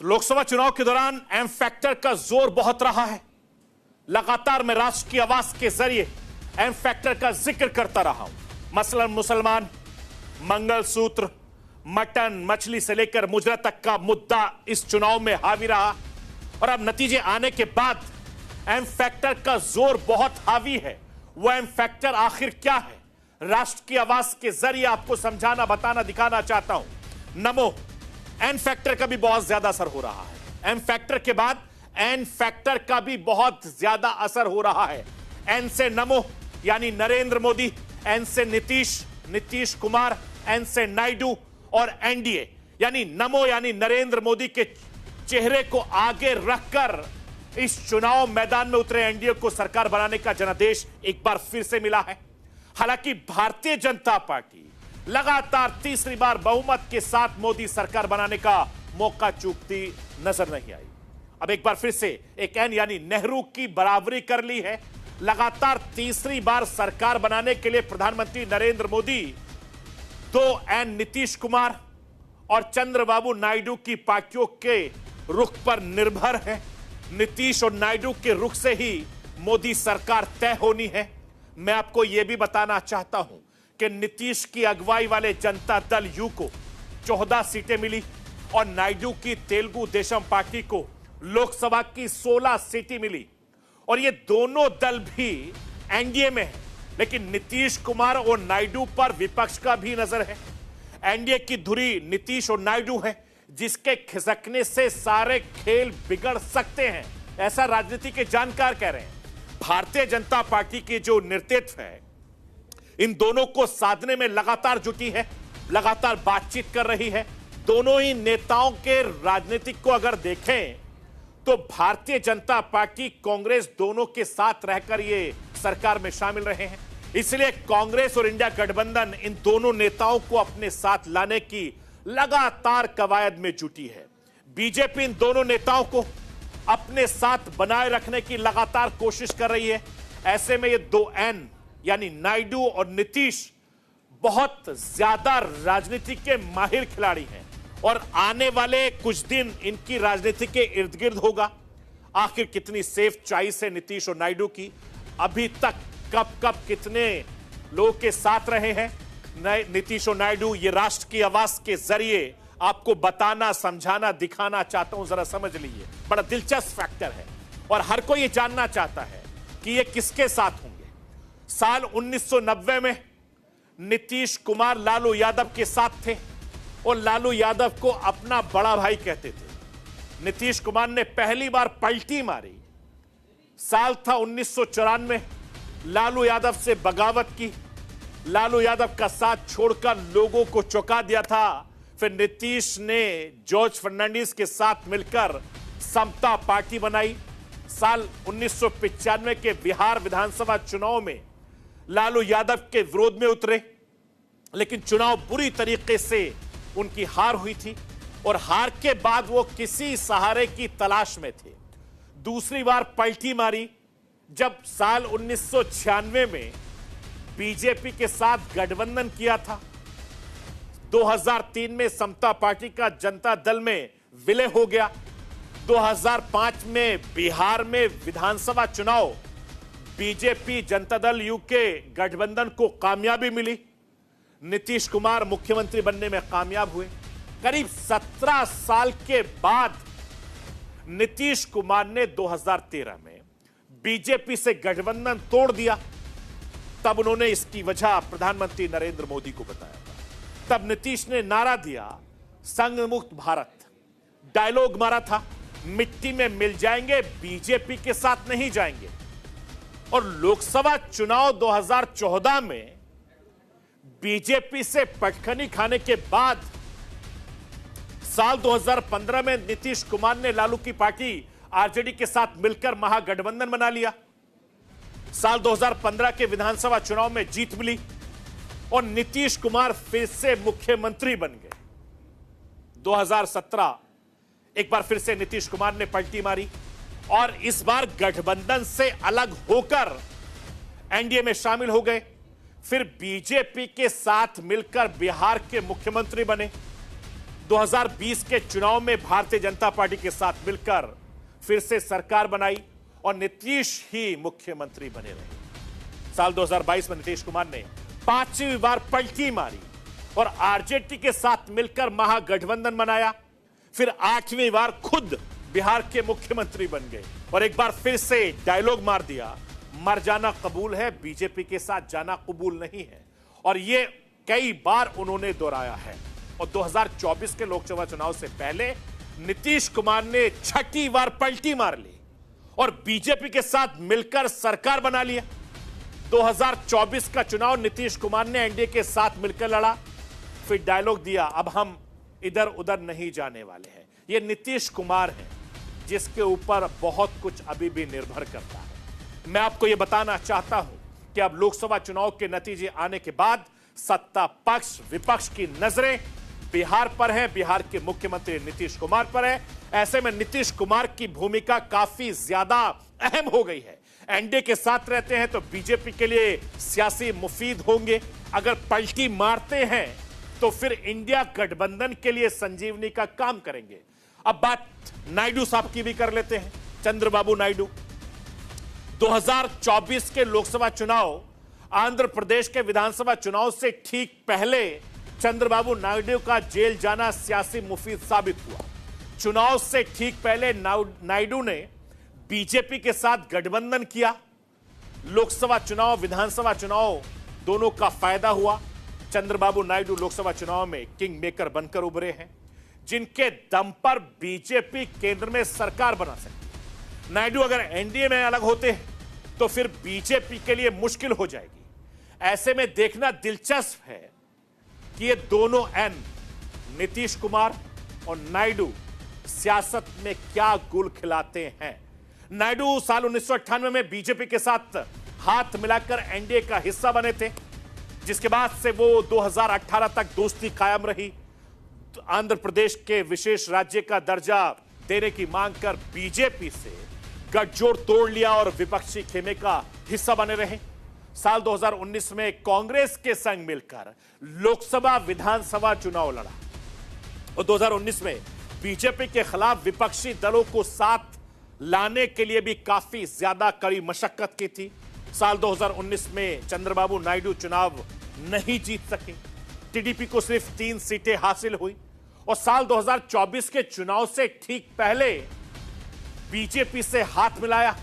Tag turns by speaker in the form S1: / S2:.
S1: तो लोकसभा चुनाव के दौरान एम फैक्टर का जोर बहुत रहा है। लगातार मैं राष्ट्र की आवाज के जरिए एम फैक्टर का जिक्र करता रहा हूं। मसलन मुसलमान, मंगलसूत्र, मटन, मछली से लेकर मुजरा तक का मुद्दा इस चुनाव में हावी रहा। और अब नतीजे आने के बाद एम फैक्टर का जोर बहुत हावी है। वह एम फैक्टर आखिर क्या है, राष्ट्र की आवाज के जरिए आपको समझाना, बताना, दिखाना चाहता हूं। नमो एन फैक्टर का भी बहुत ज्यादा असर हो रहा है। एम फैक्टर के बाद एन फैक्टर का भी बहुत ज्यादा असर हो रहा है। एन से नमो यानी नरेंद्र मोदी, एन से नीतीश कुमार, एन से नायडू और एनडीए यानी नमो यानी नरेंद्र मोदी के चेहरे को आगे रखकर इस चुनाव मैदान में उतरे एनडीए को सरकार बनाने का जनादेश एक बार फिर से मिला है। हालांकि भारतीय जनता पार्टी लगातार तीसरी बार बहुमत के साथ मोदी सरकार बनाने का मौका चूकती नजर नहीं आई। अब एक बार फिर से एक एन यानी नेहरू की बराबरी कर ली है। लगातार तीसरी बार सरकार बनाने के लिए प्रधानमंत्री नरेंद्र मोदी 2 एन नीतीश कुमार और चंद्रबाबू नायडू की पार्टियों के रुख पर निर्भर है। नीतीश और नायडू के रुख से ही मोदी सरकार तय होनी है। मैं आपको यह भी बताना चाहता हूं कि नीतीश की अगुवाई वाले जनता दल यू को 14 सीटें मिली और नायडू की तेलुगु देशम पार्टी को लोकसभा की 16 सीटें मिली। और ये दोनों दल भी एनडीए में है, लेकिन नीतीश कुमार और नायडू पर विपक्ष का भी नजर है। एनडीए की धुरी नीतीश और नायडू है, जिसके खिसकने से सारे खेल बिगड़ सकते हैं, ऐसा राजनीति के जानकार कह रहे हैं। भारतीय जनता पार्टी की जो नेतृत्व है इन दोनों को साधने में लगातार जुटी है, लगातार बातचीत कर रही है। दोनों ही नेताओं के राजनीतिक को अगर देखें तो भारतीय जनता पार्टी, कांग्रेस दोनों के साथ रहकर ये सरकार में शामिल रहे हैं। इसलिए कांग्रेस और इंडिया गठबंधन इन दोनों नेताओं को अपने साथ लाने की लगातार कवायद में जुटी है। बीजेपी इन दोनों नेताओं को अपने साथ बनाए रखने की लगातार कोशिश कर रही है। ऐसे में ये 2 एन यानी नायडू और नीतीश बहुत ज्यादा राजनीति के माहिर खिलाड़ी हैं और आने वाले कुछ दिन इनकी राजनीति के इर्द गिर्द होगा। आखिर कितनी सेफ चॉइस है नीतीश और नायडू की, अभी तक कब कितने लोगों के साथ रहे हैं नीतीश और नायडू, ये राष्ट्र की आवाज के जरिए आपको बताना, समझाना, दिखाना चाहता हूं। जरा समझ लीजिए, बड़ा दिलचस्प फैक्टर है और हर कोई ये जानना चाहता है कि ये किसके साथ होंगे। साल 1990 में नीतीश कुमार लालू यादव के साथ थे और लालू यादव को अपना बड़ा भाई कहते थे। नीतीश कुमार ने पहली बार पलटी मारी, साल था 1994, लालू यादव से बगावत की, लालू यादव का साथ छोड़कर लोगों को चौंका दिया था। फिर नीतीश ने जॉर्ज फर्नांडिस के साथ मिलकर समता पार्टी बनाई। साल 1995 के बिहार विधानसभा चुनाव में लालू यादव के विरोध में उतरे, लेकिन चुनाव बुरी तरीके से उनकी हार हुई थी और हार के बाद वो किसी सहारे की तलाश में थे। दूसरी बार पलटी मारी जब साल 1996 में बीजेपी के साथ गठबंधन किया था। 2003 में समता पार्टी का जनता दल में विलय हो गया। 2005 में बिहार में विधानसभा चुनाव बीजेपी जनता दल यू के गठबंधन को कामयाबी मिली। नीतीश कुमार मुख्यमंत्री बनने में कामयाब हुए। करीब 17 साल के बाद नीतीश कुमार ने 2013 में बीजेपी से गठबंधन तोड़ दिया। तब उन्होंने इसकी वजह प्रधानमंत्री नरेंद्र मोदी को बताया था। तब नीतीश ने नारा दिया, संघ मुक्त भारत, डायलॉग मारा था, मिट्टी में मिल जाएंगे, बीजेपी के साथ नहीं जाएंगे। और लोकसभा चुनाव 2014 में बीजेपी से पटखनी खाने के बाद साल 2015 में नीतीश कुमार ने लालू की पार्टी आरजेडी के साथ मिलकर महागठबंधन बना लिया। साल 2015 के विधानसभा चुनाव में जीत मिली और नीतीश कुमार फिर से मुख्यमंत्री बन गए। 2017 एक बार फिर से नीतीश कुमार ने पलटी मारी और इस बार गठबंधन से अलग होकर एनडीए में शामिल हो गए। फिर बीजेपी के साथ मिलकर बिहार के मुख्यमंत्री बने। 2020 के चुनाव में भारतीय जनता पार्टी के साथ मिलकर फिर से सरकार बनाई और नीतीश ही मुख्यमंत्री बने रहे। साल 2022 में नीतीश कुमार ने 5वीं बार पलटी मारी और आरजेडी के साथ मिलकर महागठबंधन बनाया। फिर 8वीं बार खुद बिहार के मुख्यमंत्री बन गए और एक बार फिर से डायलॉग मार दिया, मर जाना कबूल है, बीजेपी के साथ जाना कबूल नहीं है। और ये कई बार उन्होंने दोहराया है। और 2024 के लोकसभा चुनाव से पहले नीतीश कुमार ने 6ठी बार पलटी मार ली और बीजेपी के साथ मिलकर सरकार बना लिया। 2024 का चुनाव नीतीश कुमार ने एनडीए के साथ मिलकर लड़ा, फिर डायलॉग दिया, अब हम इधर उधर नहीं जाने वाले हैं। यह नीतीश कुमार है जिसके ऊपर बहुत कुछ अभी भी निर्भर करता है। मैं आपको यह बताना चाहता हूं कि अब लोकसभा चुनाव के नतीजे आने के बाद सत्ता पक्ष विपक्ष की नजरें बिहार पर है, बिहार के मुख्यमंत्री नीतीश कुमार पर है। ऐसे में नीतीश कुमार की भूमिका काफी ज्यादा अहम हो गई है। एनडीए के साथ रहते हैं तो बीजेपी के लिए सियासी मुफीद होंगे, अगर पलटी मारते हैं तो फिर इंडिया गठबंधन के लिए संजीवनी का काम करेंगे। अब बात नायडू साहब की भी कर लेते हैं, चंद्रबाबू नायडू। 2024 के लोकसभा चुनाव आंध्र प्रदेश के विधानसभा चुनाव से ठीक पहले चंद्रबाबू नायडू का जेल जाना सियासी मुफीद साबित हुआ। चुनाव से ठीक पहले नायडू ने बीजेपी के साथ गठबंधन किया। लोकसभा चुनाव विधानसभा चुनाव दोनों का फायदा हुआ। चंद्रबाबू नायडू लोकसभा चुनाव में किंग मेकर बनकर उभरे हैं, जिनके दम पर बीजेपी केंद्र में सरकार बना सकती। नायडू अगर एनडीए में अलग होते हैं तो फिर बीजेपी के लिए मुश्किल हो जाएगी। ऐसे में देखना दिलचस्प है कि ये दोनों एन नीतीश कुमार और नायडू सियासत में क्या गुल खिलाते हैं। नायडू साल 1998 में बीजेपी के साथ हाथ मिलाकर एनडीए का हिस्सा बने थे, जिसके बाद से वो 2018 तक दोस्ती कायम रही। आंध्र प्रदेश के विशेष राज्य का दर्जा देने की मांग कर बीजेपी से गठजोड़ तोड़ लिया और विपक्षी खेमे का हिस्सा बने रहे। साल 2019 में कांग्रेस के संग मिलकर लोकसभा विधानसभा चुनाव लड़ा और 2019 में बीजेपी के खिलाफ विपक्षी दलों को साथ लाने के लिए भी काफी ज्यादा कड़ी मशक्कत की थी। साल 2019 में चंद्रबाबू नायडू चुनाव नहीं जीत सके, टीडीपी को सिर्फ 3 सीटें हासिल हुई और साल 2024 के चुनाव से ठीक पहले बीजेपी से हाथ मिलाया